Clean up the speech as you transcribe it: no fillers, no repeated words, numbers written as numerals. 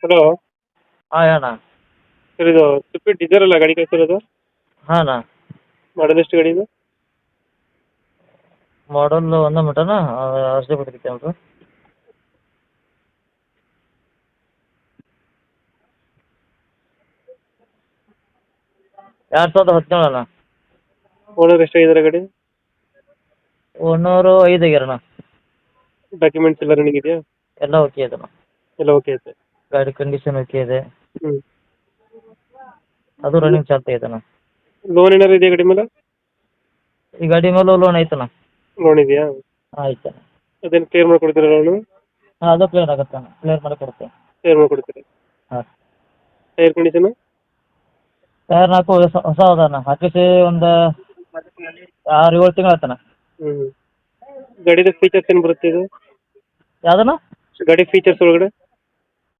Hello. ಹಾಂ ಹೇಳಣ್ಣ. Sir ಇದು Swift Dzire ಅಲ್ಲ ಗಾಡಿ ಕಳಿಸಿರೋದು? ಹಾಂ ಅಣ್ಣ. ಮಾಡೋದು ಎಷ್ಟು ಗಾಡಿ ಇದು? ಮಾಡಲ್ ಒಂದ ಮಿಟನ ಅಷ್ಟೇ ಬಿಟ್ಟಿರ್ತೀವಿ ನೋಡ್ರಿ. ಎರಡು ಸಾವಿರದ 17 ಅಣ್ಣ. ಓನರ್ ಎಷ್ಟಾಗಿದ್ದಾರೆ ಗಾಡಿ? ಓನರು 5 ಆಗ್ಯಾರಣ್ಣ. ಡಾಕ್ಯುಮೆಂಟ್ಸ್ ಎಲ್ಲ ರನ್ನಿಂಗ್ ಇದೆಯಾ? ಎಲ್ಲ ಓಕೆ ಇದೆ ಅಣ್ಣ. ಎಲ್ಲ ಓಕೆ ಐತೆ. ಗಾಡಿ ಕಂಡೀಷನ್ ಓಕೆ ಇದೆ. ಹ್ಞೂ. ಅದು ರನ್ನಿಂಗ್ ಚಾಲ್ತಿ ಇದೆ ಅಣ್ಣ. ಲೋನ್ ಏನಾರು ಇದೆಯಾ ಗಾಡಿ ಮೇಲೆ? ಈ ಗಾಡಿ ಮೇಲೆ ಲೋನ್ ಐತಣ್ಣ. ಲೋನ್ ಇದೆಯಾ? ಆಯ್ತು ಅಣ್ಣ. ಅದೇನು ಕ್ಲಿಯರ್ ಮಾಡ್ಕೊಡ್ತೀರಾ ಲೋನು? ಹಾಂ ಅದು ಕ್ಲಿಯರ್ ಆಗುತ್ತೆ ಅಣ್ಣ, ಕ್ಲಿಯರ್ ಮಾಡಿ ಕೊಡ್ತೇವೆ. ಕ್ಲಿಯರ್ ಮಾಡ್ಕೊಡ್ತೀರಿ. ಹಾಂ. Tyre condition? ಟೈರ್ 4 ಹೊಸ ಅದಾನ, ಹಾಕಿಸಿ ಒಂದು 6-7 ತಿಂಗಳು ಆಯ್ತಣ್ಣ. ಹ್ಞೂ. ಗಾಡಿದು ಫೀಚರ್ಸ್ ಏನು ಬರುತ್ತೆ ಇದು? ಯಾವುದಣ್ಣ? ಗಾಡಿ ಫೀಚರ್ಸ್ ಒಳಗಡೆ